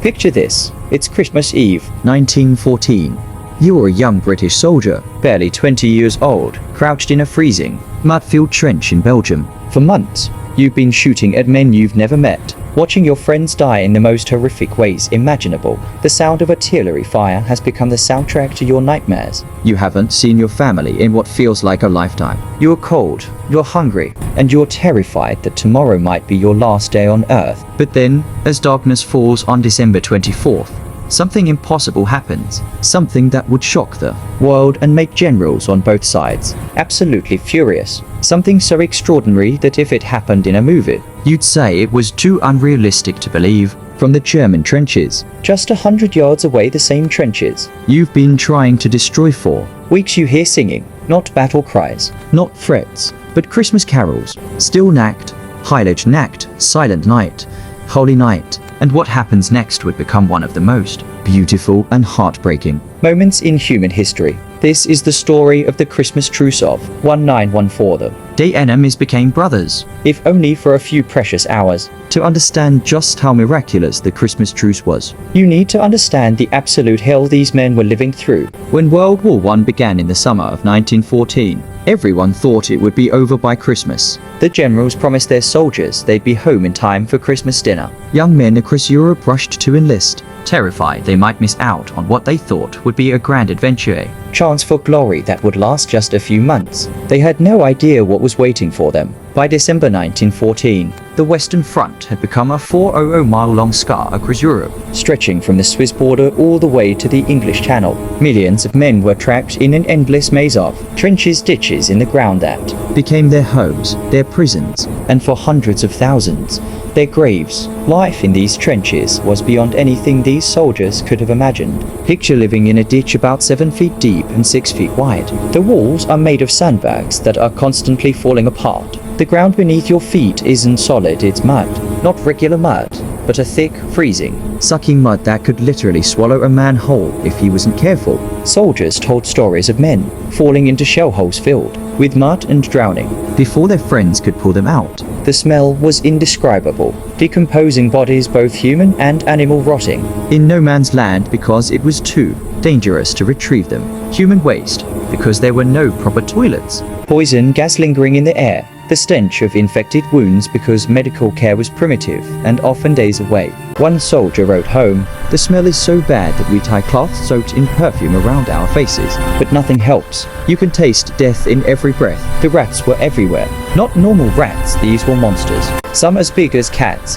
Picture this. It's Christmas Eve, 1914. You're a young British soldier, barely 20 years old, crouched in a freezing, mud-filled trench in Belgium. For months, you've been shooting at men you've never met, watching your friends die in the most horrific ways imaginable. The sound of artillery fire has become the soundtrack to your nightmares. You haven't seen your family in what feels like a lifetime. You're cold, you're hungry, and you're terrified that tomorrow might be your last day on Earth. But then, as darkness falls on December 24th, something impossible happens, something that would shock the world and make generals on both sides absolutely furious. Something so extraordinary that if it happened in a movie, you'd say it was too unrealistic to believe. From the German trenches, just 100 yards away, the same trenches you've been trying to destroy for weeks, you hear singing, not battle cries, not threats, but Christmas carols. Still Nacht, Heilige Nacht, Silent Night, Holy Night. And what happens next would become one of the most beautiful and heartbreaking moments in human history. This is the story of the Christmas Truce of 1914. The enemies became brothers, if only for a few precious hours. To understand just how miraculous the Christmas Truce was, you need to understand the absolute hell these men were living through. When World War I began in the summer of 1914, everyone thought it would be over by Christmas. The generals promised their soldiers they'd be home in time for Christmas dinner. Young men across Europe rushed to enlist, terrified they might miss out on what they thought would be a grand adventure, a chance for glory that would last just a few months. They had no idea what was waiting for them. By December 1914, the Western Front had become a 400-mile-long scar across Europe, stretching from the Swiss border all the way to the English Channel. Millions of men were trapped in an endless maze of trenches, ditches in the ground that became their homes, their prisons, and for hundreds of thousands, their graves. Life in these trenches was beyond anything these soldiers could have imagined. Picture living in a ditch about 7 feet deep and 6 feet wide. The walls are made of sandbags that are constantly falling apart. The ground beneath your feet isn't solid, it's mud. Not regular mud, but a thick, freezing, sucking mud that could literally swallow a man whole if he wasn't careful. Soldiers told stories of men falling into shell holes filled with mud and drowning before their friends could pull them out. The smell was indescribable, decomposing bodies, both human and animal, rotting in no man's land because it was too dangerous to retrieve them. Human waste because there were no proper toilets. Poison gas lingering in the air. The stench of infected wounds because medical care was primitive and often days away. One soldier wrote home, "The smell is so bad that we tie cloth soaked in perfume around our faces, but nothing helps. You can taste death in every breath." The rats were everywhere. Not normal rats, these were monsters. Some as big as cats,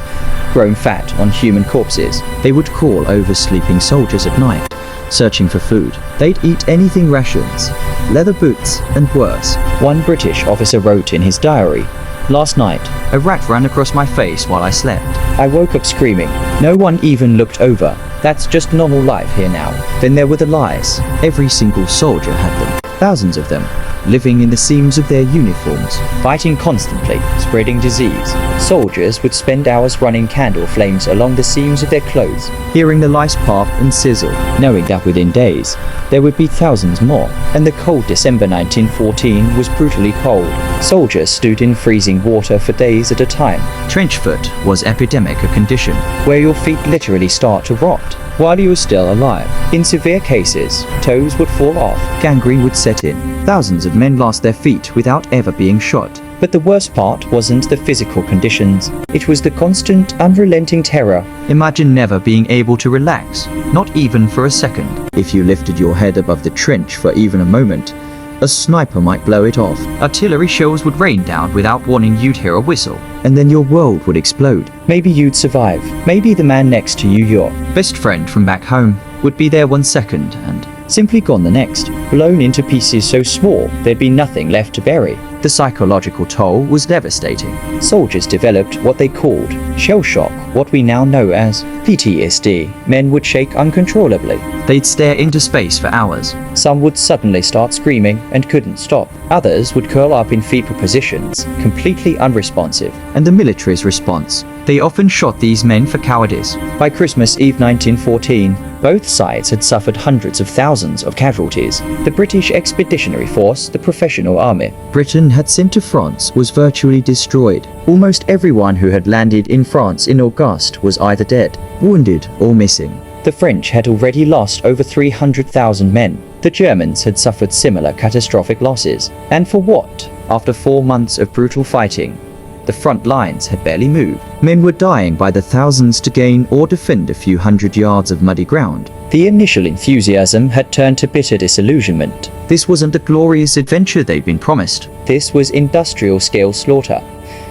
grown fat on human corpses. They would crawl over sleeping soldiers at night, searching for food. They'd eat anything: rations, leather boots, and worse. One British officer wrote in his diary, "Last night, a rat ran across my face while I slept. I woke up screaming. No one even looked over. That's just normal life here now." Then there were the lies. Every single soldier had them. Thousands of them, living in the seams of their uniforms, fighting constantly, spreading disease. Soldiers would spend hours running candle flames along the seams of their clothes, hearing the lice pop and sizzle, knowing that within days, there would be thousands more. And the cold December 1914 was brutally cold. Soldiers stood in freezing water for days at a time. Trench foot was epidemic, a condition where your feet literally start to rot while you were still alive. In severe cases, toes would fall off, gangrene would set in. Thousands of men lost their feet without ever being shot. But the worst part wasn't the physical conditions. It was the constant, unrelenting terror. Imagine never being able to relax, not even for a second. If you lifted your head above the trench for even a moment, a sniper might blow it off. Artillery shells would rain down without warning. You'd hear a whistle, and then your world would explode. Maybe you'd survive. Maybe the man next to you, your best friend from back home, would be there 1 second and simply gone the next, blown into pieces so small there'd be nothing left to bury. The psychological toll was devastating. Soldiers developed what they called shell shock, what we now know as PTSD. Men would shake uncontrollably. They'd stare into space for hours. Some would suddenly start screaming and couldn't stop. Others would curl up in fetal positions, completely unresponsive. And the military's response? They often shot these men for cowardice. By Christmas Eve 1914, Both sides had suffered hundreds of thousands of casualties. The British Expeditionary Force, the professional army Britain had sent to France, was virtually destroyed. Almost everyone who had landed in France in August was either dead, wounded, or missing. The French had already lost over 300,000 men. The Germans had suffered similar catastrophic losses. And for what? After 4 months of brutal fighting, the front lines had barely moved. Men were dying by the thousands to gain or defend a few hundred yards of muddy ground. The initial enthusiasm had turned to bitter disillusionment. This wasn't the glorious adventure they'd been promised. This was industrial-scale slaughter,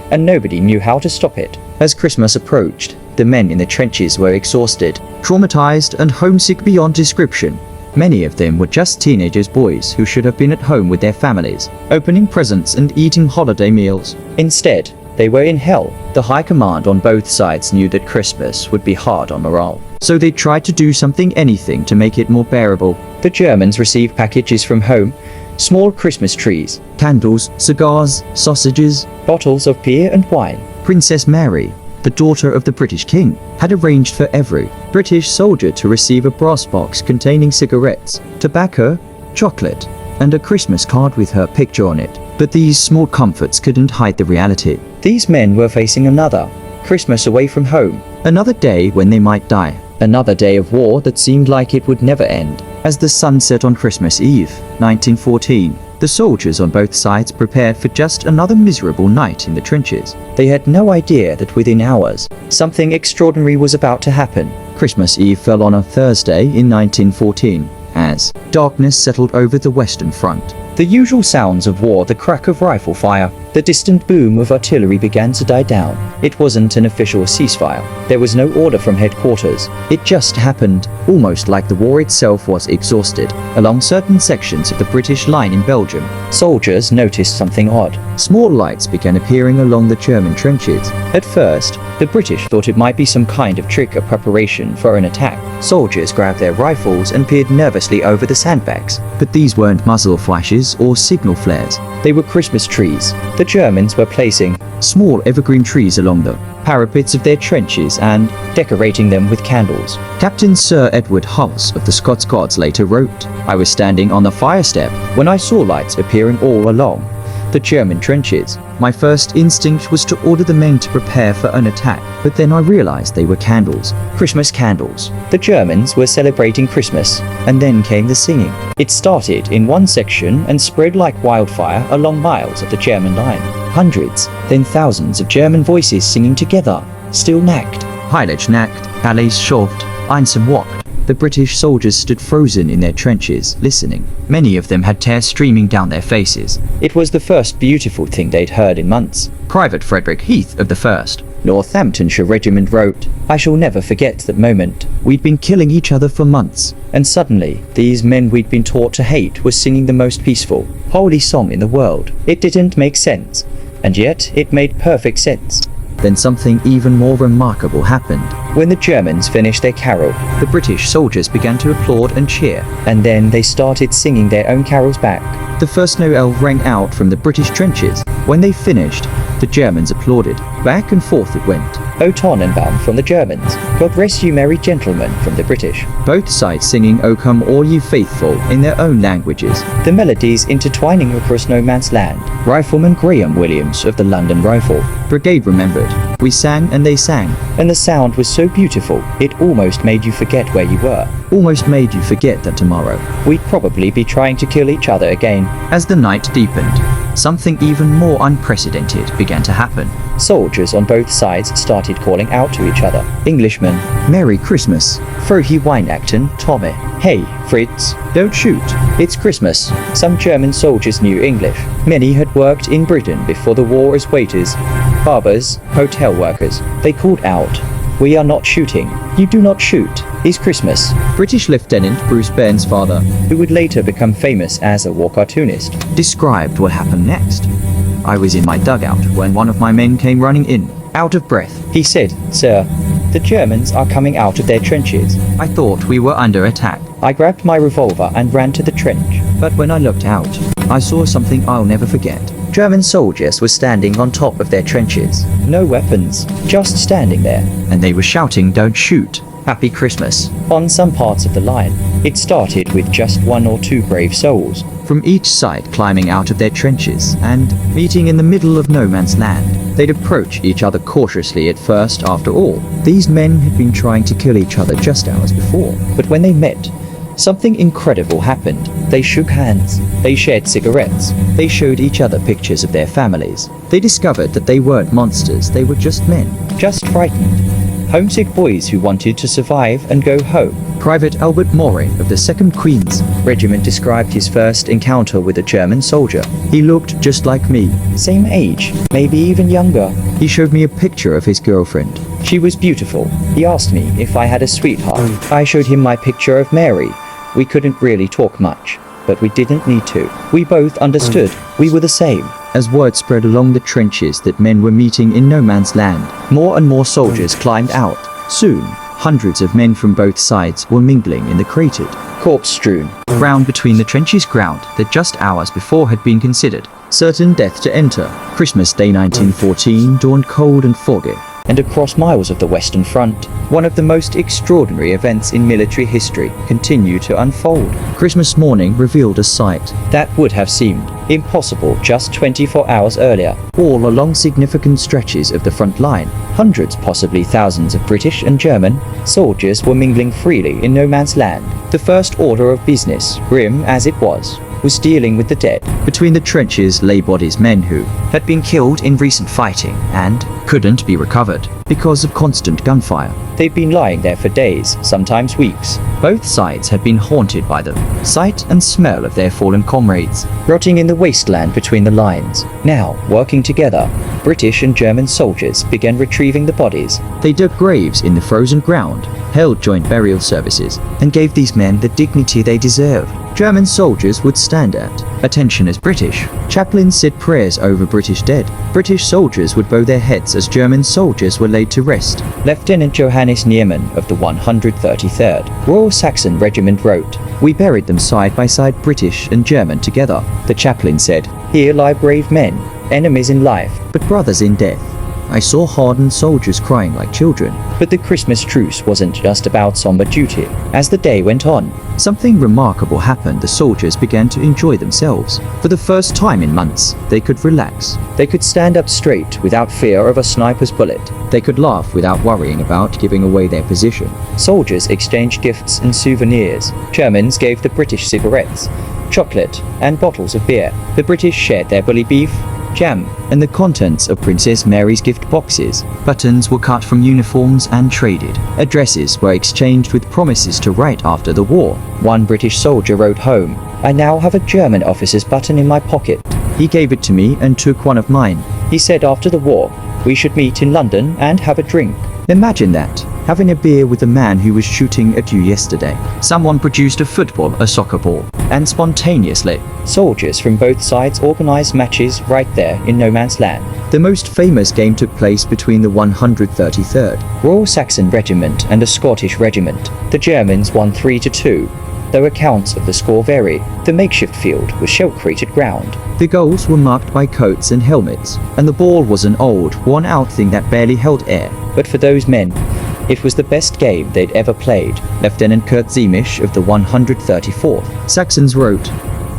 and nobody knew how to stop it. As Christmas approached, the men in the trenches were exhausted, traumatized, and homesick beyond description. Many of them were just teenagers boys who should have been at home with their families, opening presents and eating holiday meals. Instead, they were in hell. The high command on both sides knew that Christmas would be hard on morale, so they tried to do anything to make it more bearable. The Germans received packages from home, small Christmas trees, candles, cigars, sausages, bottles of beer and wine. Princess Mary, the daughter of the British King, had arranged for every British soldier to receive a brass box containing cigarettes, tobacco, chocolate, and a Christmas card with her picture on it. But these small comforts couldn't hide the reality. These men were facing another Christmas away from home, another day when they might die, another day of war that seemed like it would never end. As the sun set on Christmas Eve, 1914, the soldiers on both sides prepared for just another miserable night in the trenches. They had no idea that within hours, something extraordinary was about to happen. Christmas Eve fell on a Thursday in 1914, as darkness settled over the Western Front. The usual sounds of war, the crack of rifle fire, the distant boom of artillery began to die down. It wasn't an official ceasefire. There was no order from headquarters. It just happened, almost like the war itself was exhausted. Along certain sections of the British line in Belgium, soldiers noticed something odd. Small lights began appearing along the German trenches. At first, the British thought it might be some kind of trick or preparation for an attack. Soldiers grabbed their rifles and peered nervously over the sandbags. But these weren't muzzle flashes or signal flares. They were Christmas trees. The Germans were placing small evergreen trees along the parapets of their trenches and decorating them with candles. Captain Sir Edward Hulse of the Scots Guards later wrote, "I was standing on the fire step when I saw lights appearing all along the German trenches. My first instinct was to order the men to prepare for an attack, but then I realized they were candles. Christmas candles. The Germans were celebrating Christmas, and then came the singing. It started in one section and spread like wildfire along miles of the German line. Hundreds, then thousands of German voices singing together. Still nackt. Heilig nackt, alles schafft, einsam walkt." The British soldiers stood frozen in their trenches, listening. Many of them had tears streaming down their faces. It was the first beautiful thing they'd heard in months. Private Frederick Heath of the 1st Northamptonshire Regiment wrote, "I shall never forget that moment. We'd been killing each other for months, and suddenly, these men we'd been taught to hate were singing the most peaceful, holy song in the world. It didn't make sense, and yet it made perfect sense." Then something even more remarkable happened. When the Germans finished their carol, the British soldiers began to applaud and cheer, and then they started singing their own carols back. The first Noel rang out from the British trenches. When they finished, the Germans applauded. Back and forth it went. O Tannenbaum from the Germans, God rest you merry gentlemen from the British. Both sides singing O come all ye faithful in their own languages, the melodies intertwining across no man's land. Rifleman Graham Williams of the London Rifle Brigade remembered, "We sang and they sang, and the sound was so beautiful, it almost made you forget where you were. Almost made you forget that tomorrow we'd probably be trying to kill each other again." As the night deepened, something even more unprecedented began to happen. Soldiers on both sides started calling out to each other. Englishmen, "Merry Christmas." Frohe Weihnachten, Tommy. "Hey, Fritz, don't shoot. It's Christmas." Some German soldiers knew English. Many had worked in Britain before the war as waiters, barbers, hotel workers. They called out, "We are not shooting. You do not shoot. It's Christmas." British Lieutenant Bruce Bairnsfather, who would later become famous as a war cartoonist, described what happened next. "I was in my dugout when one of my men came running in. Out of breath, he said, 'Sir, the Germans are coming out of their trenches.' I thought we were under attack. I grabbed my revolver and ran to the trench. But when I looked out, I saw something I'll never forget. German soldiers were standing on top of their trenches. No weapons, just standing there. And they were shouting, 'Don't shoot. Happy Christmas. On some parts of the line, it started with just one or two brave souls from each side climbing out of their trenches and meeting in the middle of no man's land. They'd approach each other cautiously at first. After all, these men had been trying to kill each other just hours before. But when they met, something incredible happened. They shook hands. They shared cigarettes. They showed each other pictures of their families. They discovered that they weren't monsters. They were just men, just frightened. Homesick boys who wanted to survive and go home. Private Albert Morin of the 2nd Queen's Regiment described his first encounter with a German soldier. He looked just like me, same age, maybe even younger. He showed me a picture of his girlfriend. She was beautiful. He asked me if I had a sweetheart. I showed him my picture of Mary. We couldn't really talk much, but we didn't need to. We both understood. We were the same. As word spread along the trenches that men were meeting in no man's land, more and more soldiers climbed out. Soon, hundreds of men from both sides were mingling in the cratered, corpse-strewn ground between the trenches, ground that just hours before had been considered certain death to enter. Christmas Day 1914 dawned cold and foggy, and across miles of the Western Front, one of the most extraordinary events in military history continued to unfold. Christmas morning revealed a sight that would have seemed impossible just 24 hours earlier. All along significant stretches of the front line, hundreds, possibly thousands of British and German soldiers were mingling freely in no man's land. The first order of business, grim as it was dealing with the dead. Between the trenches lay bodies, men who had been killed in recent fighting and couldn't be recovered because of constant gunfire. They'd been lying there for days, sometimes weeks. Both sides had been haunted by the sight and smell of their fallen comrades, rotting in the wasteland between the lines. Now, working together, British and German soldiers began retrieving the bodies. They dug graves in the frozen ground, held joint burial services, and gave these men the dignity they deserved. German soldiers would stand at attention as British chaplains said prayers over British dead. British soldiers would bow their heads as German soldiers were laid to rest. Lieutenant Johannes Niemann of the 133rd Royal Saxon Regiment wrote, "We buried them side by side, British and German together." The chaplain said, "Here lie brave men, enemies in life, but brothers in death." I saw hardened soldiers crying like children. But the Christmas truce wasn't just about somber duty. As the day went on, something remarkable happened. The soldiers began to enjoy themselves. For the first time in months, they could relax. They could stand up straight without fear of a sniper's bullet. They could laugh without worrying about giving away their position. Soldiers exchanged gifts and souvenirs. Germans gave the British cigarettes, chocolate, and bottles of beer. The British shared their bully beef, jam, and the contents of Princess Mary's gift boxes. Buttons were cut from uniforms and traded. Addresses were exchanged with promises to write after the war. One British soldier wrote home, "I now have a German officer's button in my pocket." He gave it to me and took one of mine. He said after the war, "We should meet in London and have a drink." Imagine that, having a beer with the man who was shooting at you yesterday. Someone produced a football, a soccer ball, and spontaneously, soldiers from both sides organized matches right there in no man's land. The most famous game took place between the 133rd Royal Saxon Regiment and a Scottish regiment. The Germans won 3-2. Though accounts of the score vary, the makeshift field was shell-crated ground. The goals were marked by coats and helmets, and the ball was an old, worn-out thing that barely held air. But for those men, it was the best game they'd ever played. Lieutenant Kurt Ziemisch of the 134th Saxons wrote,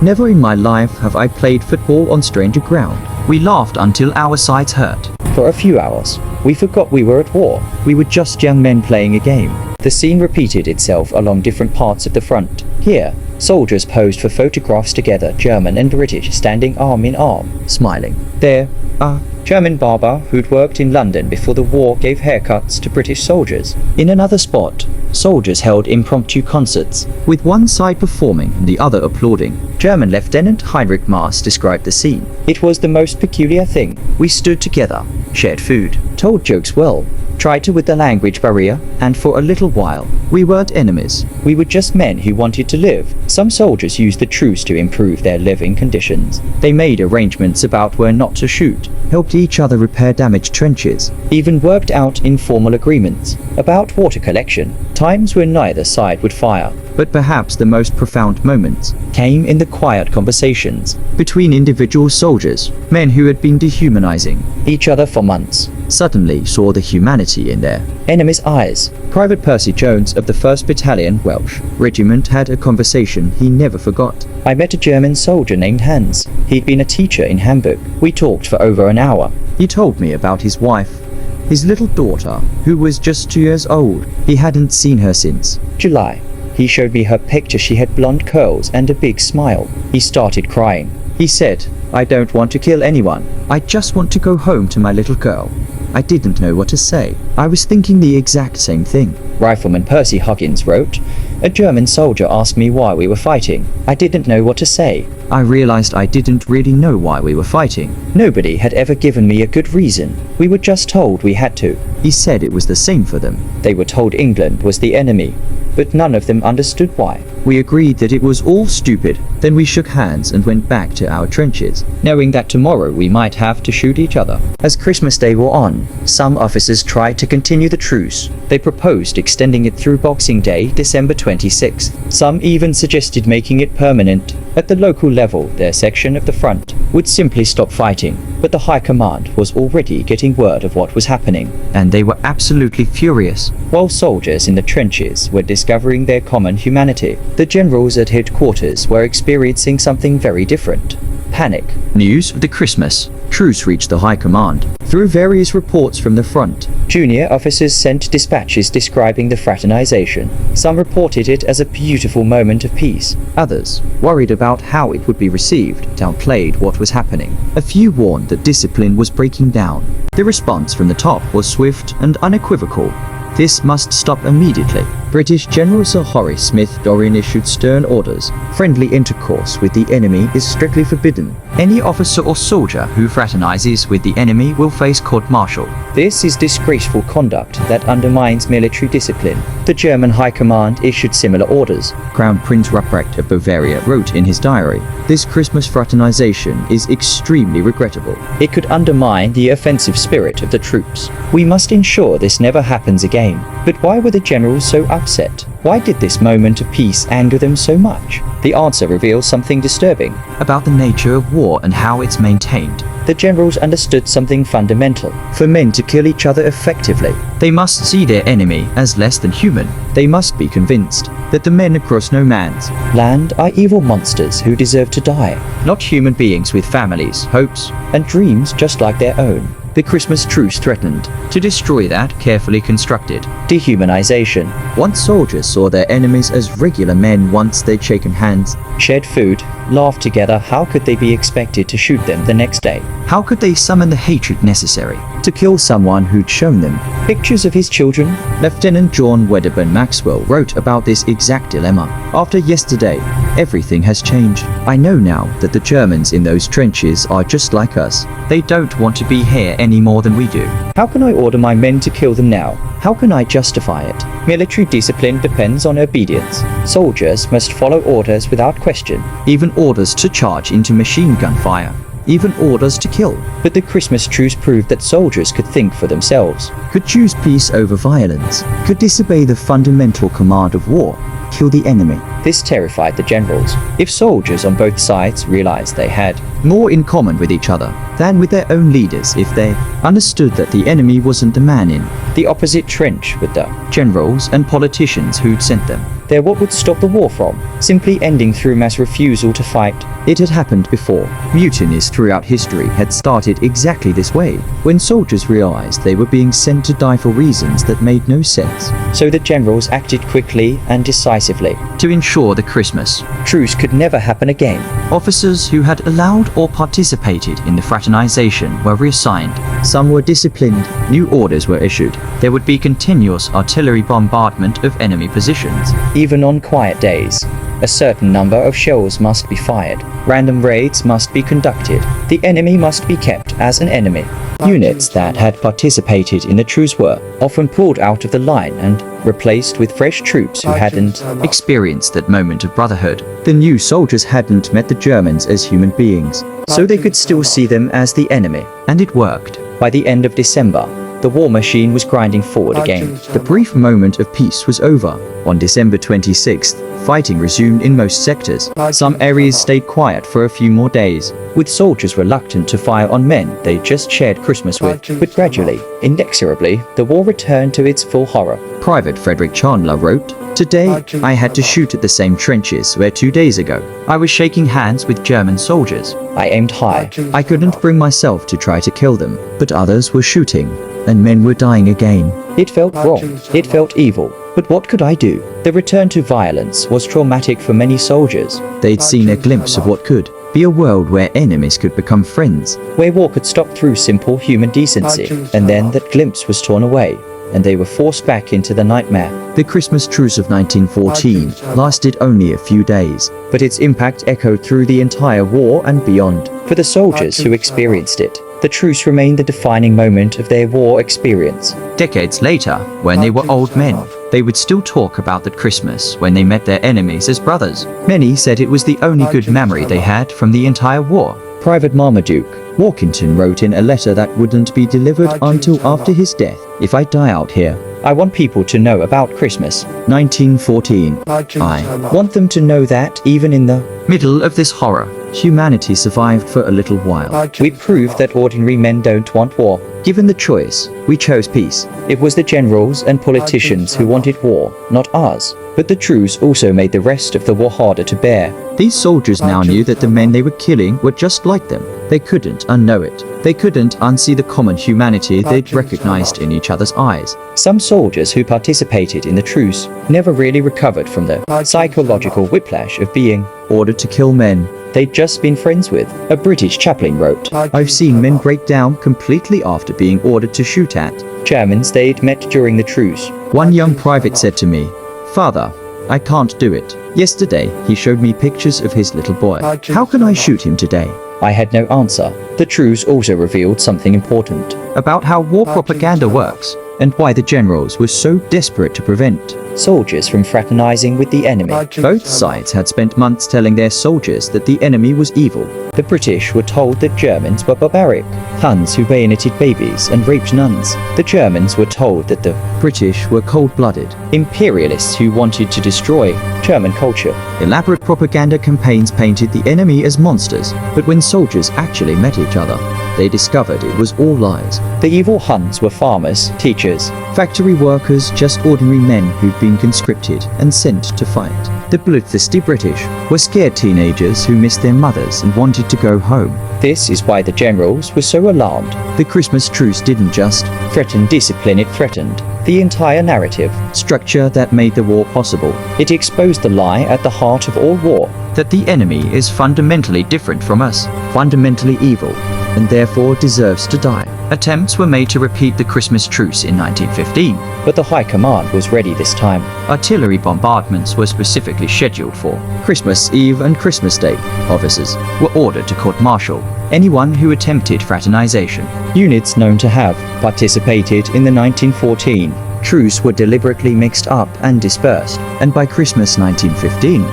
"Never in my life have I played football on stranger ground. We laughed until our sides hurt. For a few hours, we forgot we were at war. We were just young men playing a game." The scene repeated itself along different parts of the front. Here, soldiers posed for photographs together, German and British standing arm in arm, smiling. There, a German barber who'd worked in London before the war gave haircuts to British soldiers. In another spot, soldiers held impromptu concerts, with one side performing and the other applauding. German Lieutenant Heinrich Maas described the scene. "It was the most peculiar thing. We stood together, shared food, told jokes well, tried to with the language barrier, and for a little while, we weren't enemies. We were just men who wanted to live." Some soldiers used the truce to improve their living conditions. They made arrangements about where not to shoot, helped each other repair damaged trenches, even worked out informal agreements about water collection, times when neither side would fire. But perhaps the most profound moments came in the quiet conversations between individual soldiers, men who had been dehumanizing each other for months, suddenly saw the humanity in their enemy's eyes. Private Percy Jones of the 1st Battalion Welsh Regiment had a conversation he never forgot. I met a German soldier named Hans. He'd been a teacher in Hamburg. We talked for over an hour. He told me about his wife, his little daughter, who was just 2 years old. He hadn't seen her since July. He showed me her picture. She had blonde curls and a big smile. He started crying. He said, "I don't want to kill anyone. I just want to go home to my little girl." I didn't know what to say. I was thinking the exact same thing. Rifleman Percy Huggins wrote, "A German soldier asked me why we were fighting. I didn't know what to say. I realized I didn't really know why we were fighting. Nobody had ever given me a good reason. We were just told we had to." He said it was the same for them. They were told England was the enemy, but none of them understood why. We agreed that it was all stupid. Then we shook hands and went back to our trenches, knowing that tomorrow we might have to shoot each other. As Christmas Day wore on, some officers tried to continue the truce. They proposed extending it through Boxing Day, December 26th. Some even suggested making it permanent. At the local level, their section of the front would simply stop fighting, but the High Command was already getting word of what was happening, and they were absolutely furious. While soldiers in the trenches were discovering their common humanity, the generals at headquarters were experiencing something very different. Panic. News of the Christmas Truce reached the High Command. Through various reports from the front, junior officers sent dispatches describing the fraternization. Some reported it as a beautiful moment of peace. Others, worried about how it would be received, downplayed what was happening. A few warned that discipline was breaking down. The response from the top was swift and unequivocal. This must stop immediately. British General Sir Horace Smith-Dorrien issued stern orders. Friendly intercourse with the enemy is strictly forbidden. Any officer or soldier who fraternizes with the enemy will face court-martial. This is disgraceful conduct that undermines military discipline. The German High Command issued similar orders. Crown Prince Ruprecht of Bavaria wrote in his diary, "This Christmas fraternization is extremely regrettable. It could undermine the offensive spirit of the troops. We must ensure this never happens again." But why were the generals so upset? Why did this moment of peace anger them so much? The answer reveals something disturbing about the nature of war and how it's maintained. The generals understood something fundamental. For men to kill each other effectively, they must see their enemy as less than human. They must be convinced that the men across no man's land are evil monsters who deserve to die, not human beings with families, hopes, and dreams just like their own. The Christmas Truce threatened to destroy that carefully constructed dehumanization. Once soldiers saw their enemies as regular men, once they'd shaken hands, shared food, laughed together, how could they be expected to shoot them the next day? How could they summon the hatred necessary to kill someone who'd shown them pictures of his children? Lieutenant John Wedderburn Maxwell wrote about this exact dilemma. "After yesterday, everything has changed. I know now that the Germans in those trenches are just like us. They don't want to be here any more than we do. How can I order my men to kill them now? How can I justify it? Military discipline depends on obedience. Soldiers must follow orders without question, even orders to charge into machine gun fire, even orders to kill." But the Christmas Truce proved that soldiers could think for themselves, could choose peace over violence, could disobey the fundamental command of war, kill the enemy. This terrified the generals. If soldiers on both sides realized they had more in common with each other than with their own leaders, if they understood that the enemy wasn't the man in the opposite trench with the generals and politicians who'd sent them there, what would stop the war from simply ending through mass refusal to fight? It had happened before. Mutinies throughout history had started exactly this way, when soldiers realized they were being sent to die for reasons that made no sense. So the generals acted quickly and decisively to ensure the Christmas Truce could never happen again. Officers who had allowed or participated in the fraternization were reassigned. Some were disciplined. New orders were issued. There would be continuous artillery bombardment of enemy positions. Even on quiet days, a certain number of shells must be fired. Random raids must be conducted. The enemy must be kept as an enemy. Units that had participated in the truce were often pulled out of the line and replaced with fresh troops who hadn't experienced that moment of brotherhood. The new soldiers hadn't met the Germans as human beings, so they could still see them as the enemy. And it worked. By the end of December, the war machine was grinding forward again. The brief moment of peace was over. On December 26th, fighting resumed in most sectors. Some areas stayed quiet for a few more days, with soldiers reluctant to fire on men they just shared Christmas with. But gradually, inexorably, the war returned to its full horror. Private Frederick Chandler wrote, "Today, I had to shoot at the same trenches where 2 days ago I was shaking hands with German soldiers. I aimed high. I couldn't bring myself to try to kill them, but others were shooting, and men were dying again. It felt wrong. It felt evil. But what could I do?" The return to violence was traumatic for many soldiers. They'd seen a glimpse of what could be a world where enemies could become friends, where war could stop through simple human decency, and then that glimpse was torn away, and they were forced back into the nightmare. The Christmas Truce of 1914 lasted only a few days, but its impact echoed through the entire war and beyond. For the soldiers who experienced it, the truce remained the defining moment of their war experience. Decades later, when they were old men, they would still talk about that Christmas when they met their enemies as brothers. Many said it was the only good memory they had from the entire war. Private Marmaduke Walkington wrote in a letter that wouldn't be delivered until after his death, "If I die out here, I want people to know about Christmas." 1914. I want them to know that even in the middle of this horror, humanity survived for a little while. We proved that ordinary men don't want war. Given the choice, we chose peace. It was the generals and politicians who wanted war, not us. But the truce also made the rest of the war harder to bear. These soldiers now knew that the men they were killing were just like them. They couldn't unknow it. They couldn't unsee the common humanity they'd recognized in each other's eyes. Some soldiers who participated in the truce never really recovered from the psychological whiplash of being ordered to kill men they'd just been friends with. A British chaplain wrote, "I've seen men break down completely after being ordered to shoot at Germans they'd met during the truce." One young private said to me, "Father, I can't do it. Yesterday, he showed me pictures of his little boy. How can I shoot him today?" I had no answer. The truce also revealed something important about how war propaganda works and why the generals were so desperate to prevent soldiers from fraternizing with the enemy. Both sides had spent months telling their soldiers that the enemy was evil. The British were told that Germans were barbaric, Huns who bayoneted babies and raped nuns. The Germans were told that the British were cold-blooded imperialists who wanted to destroy German culture. Elaborate propaganda campaigns painted the enemy as monsters, but when soldiers actually met each other, they discovered it was all lies. The evil Huns were farmers, teachers, factory workers, just ordinary men who'd been conscripted and sent to fight. The bloodthirsty British were scared teenagers who missed their mothers and wanted to go home. This is why the generals were so alarmed. The Christmas Truce didn't just threaten discipline, it threatened the entire narrative structure that made the war possible. It exposed the lie at the heart of all war, that the enemy is fundamentally different from us, fundamentally evil, and therefore deserves to die. Attempts were made to repeat the Christmas Truce in 1915, but the High Command was ready this time. Artillery bombardments were specifically scheduled for Christmas Eve and Christmas Day. Officers were ordered to court-martial anyone who attempted fraternization. Units known to have participated in the 1914 truce were deliberately mixed up and dispersed, and by Christmas 1915,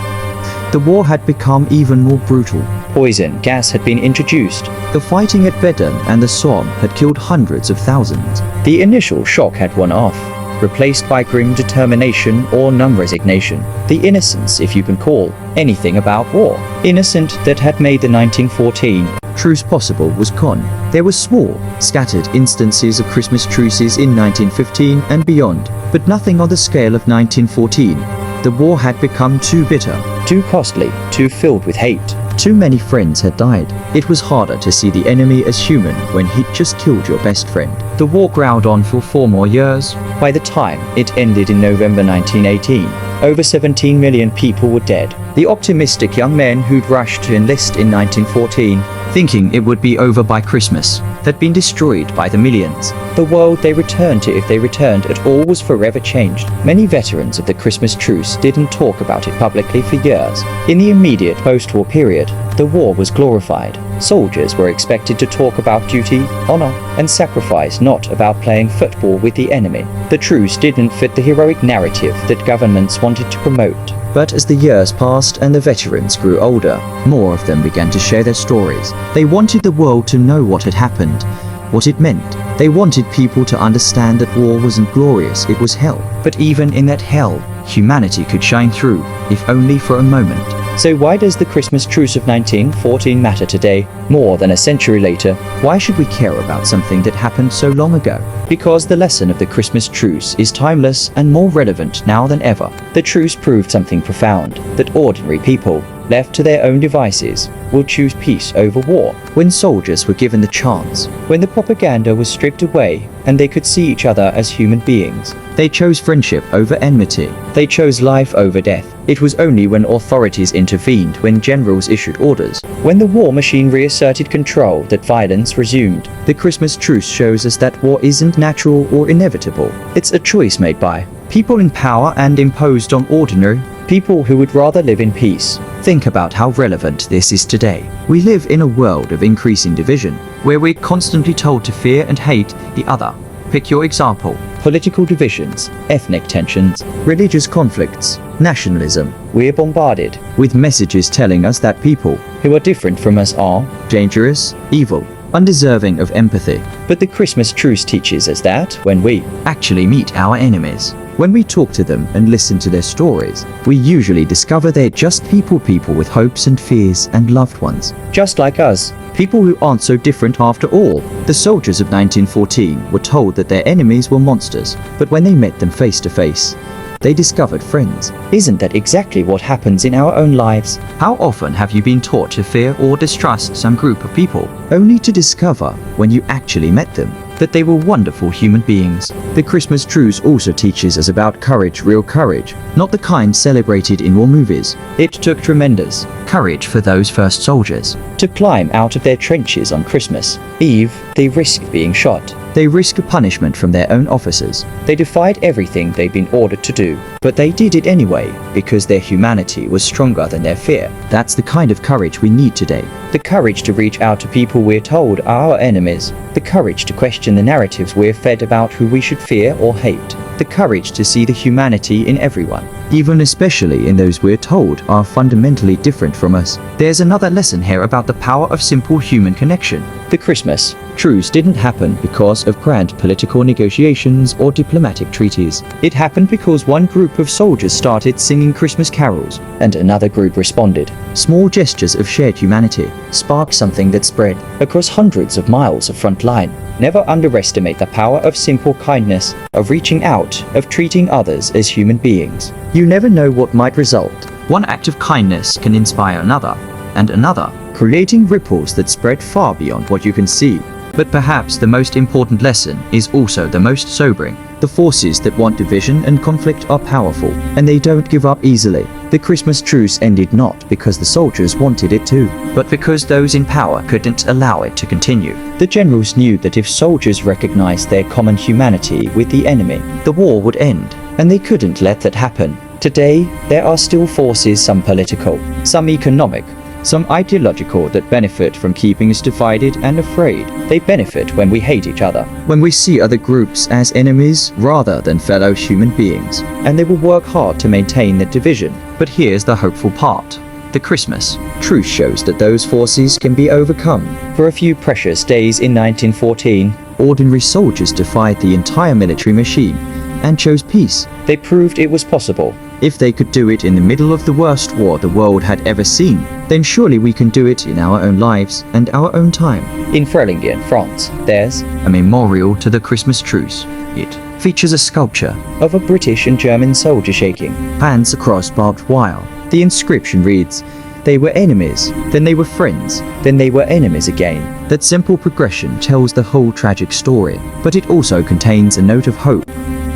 the war had become even more brutal. Poison gas had been introduced. The fighting at Verdun and the Somme had killed hundreds of thousands. The initial shock had worn off, replaced by grim determination or numb resignation. The innocence, if you can call anything about war innocent, that had made the 1914 truce possible was gone. There were small, scattered instances of Christmas truces in 1915 and beyond, but nothing on the scale of 1914. The war had become too bitter, too costly, too filled with hate. Too many friends had died. It was harder to see the enemy as human when he'd just killed your best friend. The war growled on for 4 more years. By the time it ended in November 1918, over 17 million people were dead. The optimistic young men who'd rushed to enlist in 1914, thinking it would be over by Christmas, had been destroyed by the millions. The world they returned to, if they returned at all, was forever changed. Many veterans of the Christmas Truce didn't talk about it publicly for years. In the immediate post-war period, the war was glorified. Soldiers were expected to talk about duty, honor, and sacrifice, not about playing football with the enemy. The truce didn't fit the heroic narrative that governments wanted to promote. But as the years passed and the veterans grew older, more of them began to share their stories. They wanted the world to know what had happened, what it meant. They wanted people to understand that war wasn't glorious, it was hell. But even in that hell, humanity could shine through, if only for a moment. So why does the Christmas Truce of 1914 matter today, more than a century later? Why should we care about something that happened so long ago? Because the lesson of the Christmas Truce is timeless and more relevant now than ever. The truce proved something profound, that ordinary people, left to their own devices, will choose peace over war. When soldiers were given the chance, when the propaganda was stripped away and they could see each other as human beings, they chose friendship over enmity. They chose life over death. It was only when authorities intervened, when generals issued orders, when the war machine reasserted control, that violence resumed. The Christmas Truce shows us that war isn't natural or inevitable. It's a choice made by people in power and imposed on ordinary people who would rather live in peace. Think about how relevant this is today. We live in a world of increasing division, where we're constantly told to fear and hate the other. Pick your example: political divisions, ethnic tensions, religious conflicts, nationalism. We're bombarded with messages telling us that people who are different from us are dangerous, evil, undeserving of empathy. But the Christmas Truce teaches us that when we actually meet our enemies, when we talk to them and listen to their stories, we usually discover they're just people with hopes and fears and loved ones, just like us. People who aren't so different after all. The soldiers of 1914 were told that their enemies were monsters, but when they met them face to face, they discovered friends. Isn't that exactly what happens in our own lives? How often have you been taught to fear or distrust some group of people, only to discover, when you actually met them, that they were wonderful human beings? The Christmas Truce also teaches us about courage, real courage, not the kind celebrated in war movies. It took tremendous courage for those first soldiers to climb out of their trenches on Christmas Eve. They risked being shot. They risked a punishment from their own officers. They defied everything they'd been ordered to do. But they did it anyway, because their humanity was stronger than their fear. That's the kind of courage we need today. The courage to reach out to people we're told are our enemies. The courage to question the narratives we're fed about who we should fear or hate. The courage to see the humanity in everyone, even especially in those we're told are fundamentally different from us. There's another lesson here about the power of simple human connection. The Christmas Truce didn't happen because of grand political negotiations or diplomatic treaties. It happened because one group of soldiers started singing Christmas carols, and another group responded. Small gestures of shared humanity sparked something that spread across hundreds of miles of front line. Never underestimate the power of simple kindness, of reaching out, of treating others as human beings. You never know what might result. One act of kindness can inspire another, and another, creating ripples that spread far beyond what you can see. But perhaps the most important lesson is also the most sobering. The forces that want division and conflict are powerful, and they don't give up easily. The Christmas Truce ended not because the soldiers wanted it to, but because those in power couldn't allow it to continue. The generals knew that if soldiers recognized their common humanity with the enemy, the war would end, and they couldn't let that happen. Today, there are still forces, some political, some economic, some ideological, that benefit from keeping us divided and afraid. They benefit when we hate each other, when we see other groups as enemies rather than fellow human beings, and they will work hard to maintain that division. But here's the hopeful part. The Christmas Truce shows that those forces can be overcome. For a few precious days in 1914, ordinary soldiers defied the entire military machine and chose peace. They proved it was possible. If they could do it in the middle of the worst war the world had ever seen, then surely we can do it in our own lives and our own time. In Frelinghien, France, there's a memorial to the Christmas Truce. It features a sculpture of a British and German soldier shaking hands across barbed wire. The inscription reads, "They were enemies, then they were friends, then they were enemies again." That simple progression tells the whole tragic story, but it also contains a note of hope.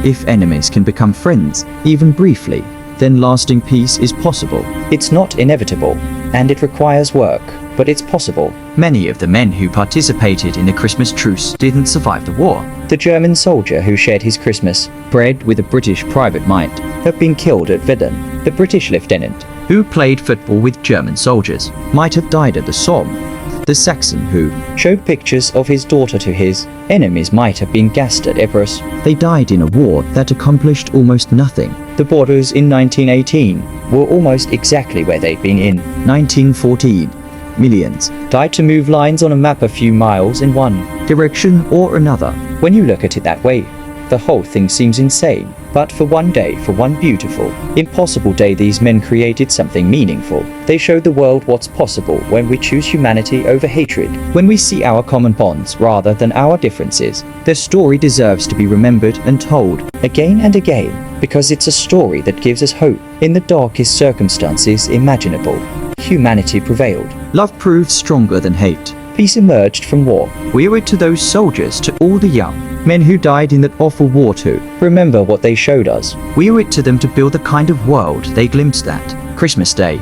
If enemies can become friends, even briefly, then lasting peace is possible. It's not inevitable, and it requires work, but it's possible. Many of the men who participated in the Christmas Truce didn't survive the war. The German soldier who shared his Christmas bread with a British private might have been killed at Verdun. The British lieutenant who played football with German soldiers might have died at the Somme. The Saxon who showed pictures of his daughter to his enemies might have been gassed at Ypres. They died in a war that accomplished almost nothing. The borders in 1918 were almost exactly where they'd been in 1914. millions, died to move lines on a map a few miles in one direction or another. When you look at it that way, the whole thing seems insane. But for one day, for one beautiful, impossible day, these men created something meaningful. They showed the world what's possible when we choose humanity over hatred, when we see our common bonds rather than our differences. Their story deserves to be remembered and told again and again, because it's a story that gives us hope. In the darkest circumstances imaginable, humanity prevailed. Love proved stronger than hate. Peace emerged from war. We owe it to those soldiers, to all the young men who died in that awful war to remember what they showed us. We owe it to them to build the kind of world they glimpsed at Christmas Day.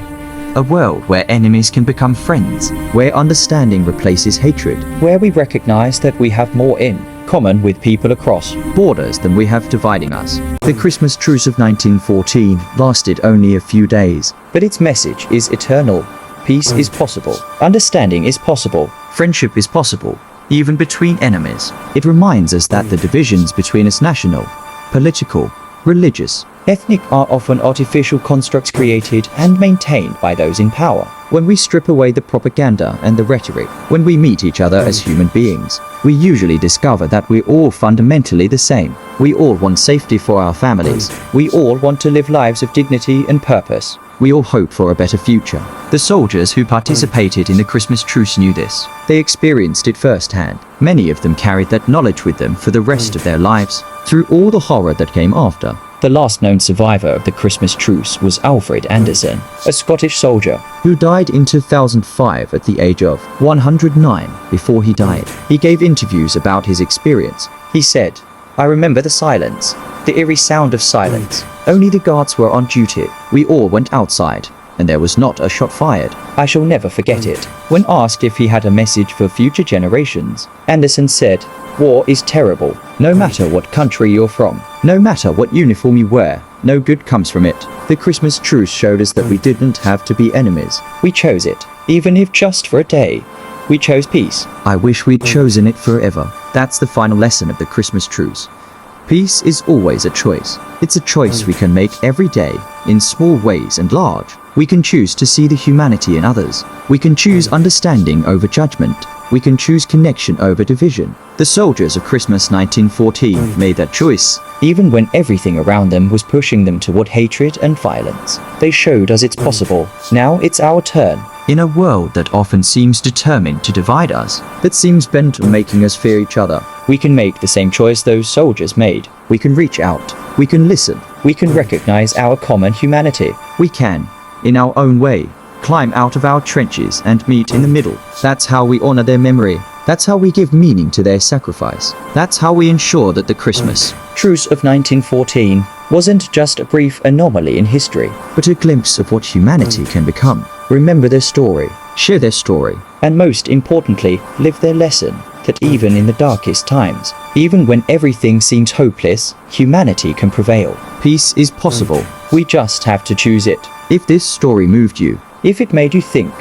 A world where enemies can become friends, where understanding replaces hatred, where we recognize that we have more in common with people across borders than we have dividing us. The Christmas Truce of 1914 lasted only a few days, but its message is eternal. Peace is possible. Understanding is possible. Friendship is possible, even between enemies. It reminds us that the divisions between us, national, political, religious, ethnic, are often artificial constructs created and maintained by those in power. When we strip away the propaganda and the rhetoric, when we meet each other as human beings, we usually discover that we're all fundamentally the same. We all want safety for our families. We all want to live lives of dignity and purpose. We all hope for a better future. The soldiers who participated in the Christmas Truce knew this. They experienced it firsthand. Many of them carried that knowledge with them for the rest of their lives, through all the horror that came after. The last known survivor of the Christmas Truce was Alfred Anderson, a Scottish soldier who died in 2005 at the age of 109. Before he died, he gave interviews about his experience. He said, "I remember the silence, the eerie sound of silence. Only the guards were on duty. We all went outside, and there was not a shot fired. I shall never forget it." When asked if he had a message for future generations, Anderson said, "War is terrible. No matter what country you're from, no matter what uniform you wear, no good comes from it." The Christmas Truce showed us that we didn't have to be enemies. We chose it, even if just for a day. We chose peace. I wish we'd chosen it forever. That's the final lesson of the Christmas Truce. Peace is always a choice. It's a choice we can make every day, in small ways and large. We can choose to see the humanity in others. We can choose understanding over judgment. We can choose connection over division. The soldiers of Christmas 1914 made that choice, even when everything around them was pushing them toward hatred and violence. They showed us it's possible. Now it's our turn. In a world that often seems determined to divide us, that seems bent on making us fear each other, we can make the same choice those soldiers made. We can reach out. We can listen. We can recognize our common humanity. We can, in our own way, climb out of our trenches and meet in the middle. That's how we honor their memory. That's how we give meaning to their sacrifice. That's how we ensure that the Christmas Truce of 1914 wasn't just a brief anomaly in history, but a glimpse of what humanity can become. Remember their story, share their story, and most importantly, live their lesson, that even in the darkest times, even when everything seems hopeless, humanity can prevail. Peace is possible. We just have to choose it. If this story moved you, if it made you think,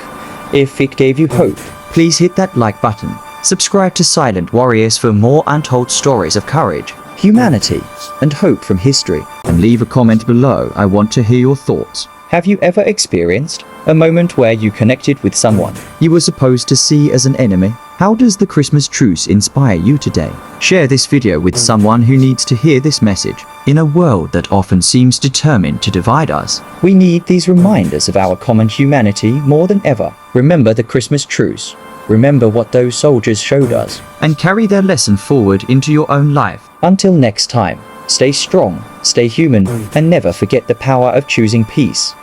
if it gave you hope, please hit that like button. Subscribe to Silent Warriors for more untold stories of courage, humanity, and hope from history. And leave a comment below. I want to hear your thoughts. Have you ever experienced a moment where you connected with someone you were supposed to see as an enemy? How does the Christmas Truce inspire you today? Share this video with someone who needs to hear this message. In a world that often seems determined to divide us, we need these reminders of our common humanity more than ever. Remember the Christmas Truce. Remember what those soldiers showed us, and carry their lesson forward into your own life. Until next time, stay strong, stay human, and never forget the power of choosing peace.